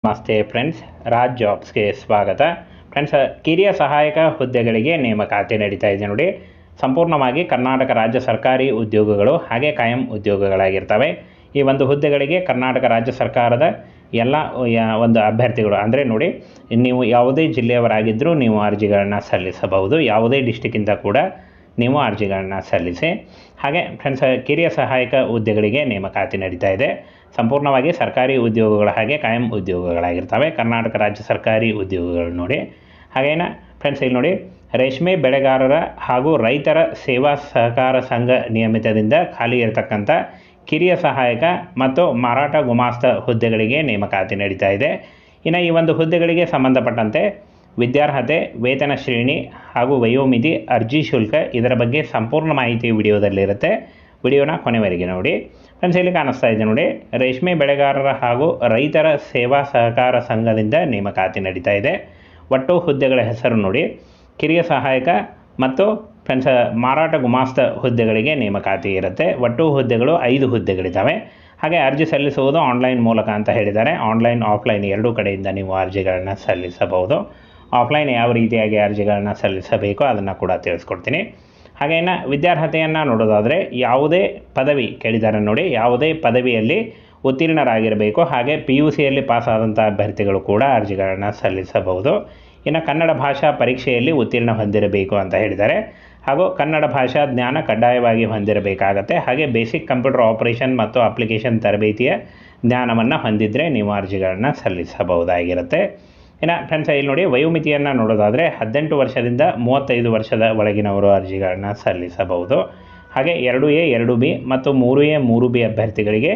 ನಮಸ್ತೆ ಫ್ರೆಂಡ್ಸ್, ರಾಜ್ ಜಾಬ್ಸ್ಗೆ ಸ್ವಾಗತ. ಫ್ರೆಂಡ್ಸ್, ಕಿರಿಯ ಸಹಾಯಕ ಹುದ್ದೆಗಳಿಗೆ ನೇಮಕಾತಿ ನಡೀತಾ ಇದೆ ನೋಡಿ. ಸಂಪೂರ್ಣವಾಗಿ ಕರ್ನಾಟಕ ರಾಜ್ಯ ಸರ್ಕಾರಿ ಉದ್ಯೋಗಗಳು ಹಾಗೆ ಕಾಯಂ ಉದ್ಯೋಗಗಳಾಗಿರ್ತವೆ. ಈ ಒಂದು ಹುದ್ದೆಗಳಿಗೆ ಕರ್ನಾಟಕ ರಾಜ್ಯ ಸರ್ಕಾರದ ಎಲ್ಲ ಒಂದು ಅಭ್ಯರ್ಥಿಗಳು ಅಂದರೆ ನೋಡಿ, ನೀವು ಯಾವುದೇ ಜಿಲ್ಲೆಯವರಾಗಿದ್ದರೂ ನೀವು ಅರ್ಜಿಗಳನ್ನು ಸಲ್ಲಿಸಬಹುದು. ಯಾವುದೇ ಡಿಸ್ಟಿಕ್ಕಿಂದ ಕೂಡ ನೀವು ಅರ್ಜಿಗಳನ್ನು ಸಲ್ಲಿಸಿ. ಹಾಗೆ ಫ್ರೆಂಡ್ಸ್, ಕಿರಿಯ ಸಹಾಯಕ ಹುದ್ದೆಗಳಿಗೆ ನೇಮಕಾತಿ ನಡೀತಾ ಇದೆ. ಸಂಪೂರ್ಣವಾಗಿ ಸರ್ಕಾರಿ ಉದ್ಯೋಗಗಳು ಹಾಗೆ ಕಾಯಂ ಉದ್ಯೋಗಗಳಾಗಿರ್ತವೆ. ಕರ್ನಾಟಕ ರಾಜ್ಯ ಸರ್ಕಾರಿ ಉದ್ಯೋಗಗಳು ನೋಡಿ. ಹಾಗೇನ ಫ್ರೆಂಡ್ಸ್, ಇಲ್ಲಿ ನೋಡಿ, ರೇಷ್ಮೆ ಬೆಳೆಗಾರರ ಹಾಗೂ ರೈತರ ಸೇವಾ ಸಹಕಾರ ಸಂಘ ನಿಯಮಿತದಿಂದ ಖಾಲಿ ಇರತಕ್ಕಂಥ ಕಿರಿಯ ಸಹಾಯಕ ಮತ್ತು ಮಾರಾಟ ಗುಮಾಸ್ತ ಹುದ್ದೆಗಳಿಗೆ ನೇಮಕಾತಿ ನಡೀತಾ ಇದೆ. ಇನ್ನು ಈ ಒಂದು ಹುದ್ದೆಗಳಿಗೆ ಸಂಬಂಧಪಟ್ಟಂತೆ ವಿದ್ಯಾರ್ಹತೆ, ವೇತನ ಶ್ರೇಣಿ ಹಾಗೂ ವಯೋಮಿತಿ, ಅರ್ಜಿ ಶುಲ್ಕ, ಇದರ ಬಗ್ಗೆ ಸಂಪೂರ್ಣ ಮಾಹಿತಿ ವಿಡಿಯೋದಲ್ಲಿರುತ್ತೆ. ವಿಡಿಯೋನ ಕೊನೆವರೆಗೆ ನೋಡಿ. ಫ್ರೆಂಡ್ಸ್, ಇಲ್ಲಿ ಕಾಣಿಸ್ತಾ ಇದೆ ನೋಡಿ, ರೇಷ್ಮೆ ಬೆಳೆಗಾರರ ಹಾಗೂ ರೈತರ ಸೇವಾ ಸಹಕಾರ ಸಂಘದಿಂದ ನೇಮಕಾತಿ ನಡೀತಾ ಇದೆ. ಒಟ್ಟು ಹುದ್ದೆಗಳ ಹೆಸರು ನೋಡಿ, ಕಿರಿಯ ಸಹಾಯಕ ಮತ್ತು ಫ್ರೆಂಡ್ಸ್ ಮಾರಾಟ ಗುಮಾಸ್ತ ಹುದ್ದೆಗಳಿಗೆ ನೇಮಕಾತಿ ಇರುತ್ತೆ. ಒಟ್ಟು ಹುದ್ದೆಗಳು 5 ಹುದ್ದೆಗಳಿದ್ದಾವೆ. ಹಾಗೆ ಅರ್ಜಿ ಸಲ್ಲಿಸುವುದು ಆನ್ಲೈನ್ ಮೂಲಕ ಅಂತ ಹೇಳಿದ್ದಾರೆ. ಆನ್ಲೈನ್, ಆಫ್ಲೈನ್ ಎರಡೂ ಕಡೆಯಿಂದ ನೀವು ಅರ್ಜಿಗಳನ್ನು ಸಲ್ಲಿಸಬಹುದು. ಆಫ್ಲೈನ್ ಯಾವ ರೀತಿಯಾಗಿ ಅರ್ಜಿಗಳನ್ನು ಸಲ್ಲಿಸಬೇಕು ಅದನ್ನು ಕೂಡ ತಿಳಿಸ್ಕೊಡ್ತೀನಿ. ಹಾಗೇನ ವಿದ್ಯಾರ್ಹತೆಯನ್ನು ನೋಡೋದಾದರೆ ಯಾವುದೇ ಪದವಿ ಕೇಳಿದ್ದಾರೆ ನೋಡಿ, ಯಾವುದೇ ಪದವಿಯಲ್ಲಿ ಉತ್ತೀರ್ಣರಾಗಿರಬೇಕು. ಹಾಗೆ PUCಯಲ್ಲಿ ಪಾಸಾದಂಥ ಅಭ್ಯರ್ಥಿಗಳು ಕೂಡ ಅರ್ಜಿಗಳನ್ನು ಸಲ್ಲಿಸಬಹುದು. ಇನ್ನು ಕನ್ನಡ ಭಾಷಾ ಪರೀಕ್ಷೆಯಲ್ಲಿ ಉತ್ತೀರ್ಣ ಹೊಂದಿರಬೇಕು ಅಂತ ಹೇಳಿದ್ದಾರೆ. ಹಾಗೂ ಕನ್ನಡ ಭಾಷಾ ಜ್ಞಾನ ಕಡ್ಡಾಯವಾಗಿ ಹೊಂದಿರಬೇಕಾಗತ್ತೆ. ಹಾಗೆ ಬೇಸಿಕ್ ಕಂಪ್ಯೂಟರ್ ಆಪರೇಷನ್ ಮತ್ತು ಅಪ್ಲಿಕೇಶನ್ ತರಬೇತಿಯ ಜ್ಞಾನವನ್ನು ಹೊಂದಿದರೆ ನೀವು ಅರ್ಜಿಗಳನ್ನು ಸಲ್ಲಿಸಬಹುದಾಗಿರುತ್ತೆ. ಇನ್ನು ಫ್ರೆಂಡ್ಸ್, ಇಲ್ಲಿ ನೋಡಿ, ವಯೋಮಿತಿಯನ್ನು ನೋಡೋದಾದರೆ 18 ವರ್ಷದಿಂದ 35 ವರ್ಷದ ಒಳಗಿನವರು ಅರ್ಜಿಗಳನ್ನು ಸಲ್ಲಿಸಬಹುದು. ಹಾಗೆ 2A 2B ಮತ್ತು 3A 3B ಅಭ್ಯರ್ಥಿಗಳಿಗೆ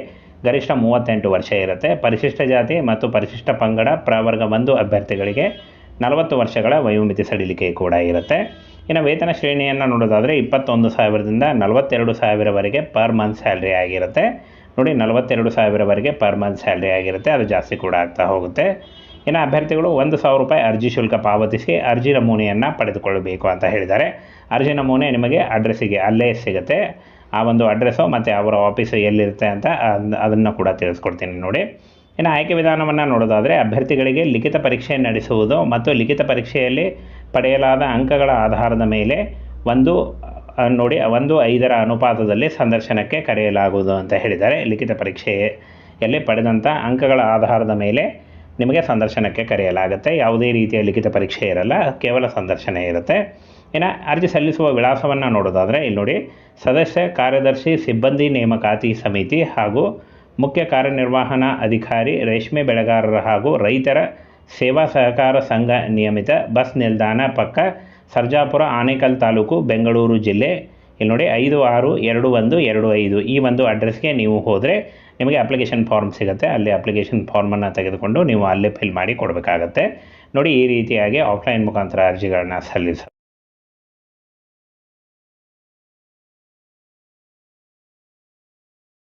ಗರಿಷ್ಠ 38 ವರ್ಷ ಇರುತ್ತೆ. ಪರಿಶಿಷ್ಟ ಜಾತಿ ಮತ್ತು ಪರಿಶಿಷ್ಟ ಪಂಗಡ ಪ್ರವರ್ಗ 1 ಅಭ್ಯರ್ಥಿಗಳಿಗೆ 40 ವರ್ಷಗಳ ವಯೋಮಿತಿ ಸಡಿಲಿಕೆ ಕೂಡ ಇರುತ್ತೆ. ಇನ್ನು ವೇತನ ಶ್ರೇಣಿಯನ್ನು ನೋಡೋದಾದರೆ 21,000ದಿಂದ 42,000ವರೆಗೆ ಪರ್ ಮಂತ್ ಸ್ಯಾಲ್ರಿ ಆಗಿರುತ್ತೆ. ನೋಡಿ, 42,000ವರೆಗೆ ಪರ್ ಮಂತ್ ಸ್ಯಾಲ್ರಿ ಆಗಿರುತ್ತೆ. ಅದು ಜಾಸ್ತಿ ಕೂಡ ಆಗ್ತಾ ಹೋಗುತ್ತೆ. ಇನ್ನು ಅಭ್ಯರ್ಥಿಗಳು 1,000 ರೂಪಾಯಿ ಅರ್ಜಿ ಶುಲ್ಕ ಪಾವತಿಸಿ ಅರ್ಜಿ ನಮೂನೆಯನ್ನು ಪಡೆದುಕೊಳ್ಳಬೇಕು ಅಂತ ಹೇಳಿದ್ದಾರೆ. ಅರ್ಜಿ ನಮೂನೆ ನಿಮಗೆ ಅಡ್ರೆಸ್ಸಿಗೆ ಅಲ್ಲೇ ಸಿಗುತ್ತೆ. ಆ ಒಂದು ಅಡ್ರೆಸ್ಸು ಮತ್ತು ಅವರ ಆಫೀಸು ಎಲ್ಲಿರುತ್ತೆ ಅಂತ ಅದನ್ನು ಕೂಡ ತಿಳಿಸ್ಕೊಡ್ತೀನಿ ನೋಡಿ. ಇನ್ನು ಆಯ್ಕೆ ವಿಧಾನವನ್ನು ನೋಡೋದಾದರೆ ಅಭ್ಯರ್ಥಿಗಳಿಗೆ ಲಿಖಿತ ಪರೀಕ್ಷೆ ನಡೆಸುವುದು ಮತ್ತು ಲಿಖಿತ ಪರೀಕ್ಷೆಯಲ್ಲಿ ಪಡೆಯಲಾದ ಅಂಕಗಳ ಆಧಾರದ ಮೇಲೆ 1:5 ಅನುಪಾತದಲ್ಲಿ ಸಂದರ್ಶನಕ್ಕೆ ಕರೆಯಲಾಗುವುದು ಅಂತ ಹೇಳಿದ್ದಾರೆ. ಲಿಖಿತ ಪರೀಕ್ಷೆಯಲ್ಲಿ ಪಡೆದಂಥ ಅಂಕಗಳ ಆಧಾರದ ಮೇಲೆ ನಿಮಗೆ ಸಂದರ್ಶನಕ್ಕೆ ಕರೆಯಲಾಗುತ್ತೆ. ಯಾವುದೇ ರೀತಿಯ ಲಿಖಿತ ಪರೀಕ್ಷೆ ಇರಲ್ಲ, ಕೇವಲ ಸಂದರ್ಶನ ಇರುತ್ತೆ. ಇನ್ನು ಅರ್ಜಿ ಸಲ್ಲಿಸುವ ವಿಳಾಸವನ್ನು ನೋಡೋದಾದರೆ ಇಲ್ಲಿ ನೋಡಿ, ಸದಸ್ಯ ಕಾರ್ಯದರ್ಶಿ ಸಿಬ್ಬಂದಿ ನೇಮಕಾತಿ ಸಮಿತಿ ಹಾಗೂ ಮುಖ್ಯ ಕಾರ್ಯನಿರ್ವಹಣಾ ಅಧಿಕಾರಿ, ರೇಷ್ಮೆ ಬೆಳೆಗಾರರ ಹಾಗೂ ರೈತರ ಸೇವಾ ಸಹಕಾರ ಸಂಘ ನಿಯಮಿತ, ಬಸ್ ನಿಲ್ದಾಣ ಪಕ್ಕ, ಸರ್ಜಾಪುರ, ಆನೇಕಲ್ ತಾಲೂಕು, ಬೆಂಗಳೂರು ಜಿಲ್ಲೆ. ಇಲ್ಲಿ ನೋಡಿ, 562125 ಈ ಒಂದು ಅಡ್ರೆಸ್ಗೆ ನೀವು ಹೋದರೆ ನಿಮಗೆ ಅಪ್ಲಿಕೇಶನ್ ಫಾರ್ಮ್ ಸಿಗುತ್ತೆ. ಅಲ್ಲಿ ಅಪ್ಲಿಕೇಶನ್ ಫಾರ್ಮನ್ನು ತೆಗೆದುಕೊಂಡು ನೀವು ಅಲ್ಲೇ ಫಿಲ್ ಮಾಡಿ ಕೊಡಬೇಕಾಗತ್ತೆ ನೋಡಿ. ಈ ರೀತಿಯಾಗಿ ಆಫ್ಲೈನ್ ಮುಖಾಂತರ ಅರ್ಜಿಗಳನ್ನ ಸಲ್ಲಿಸ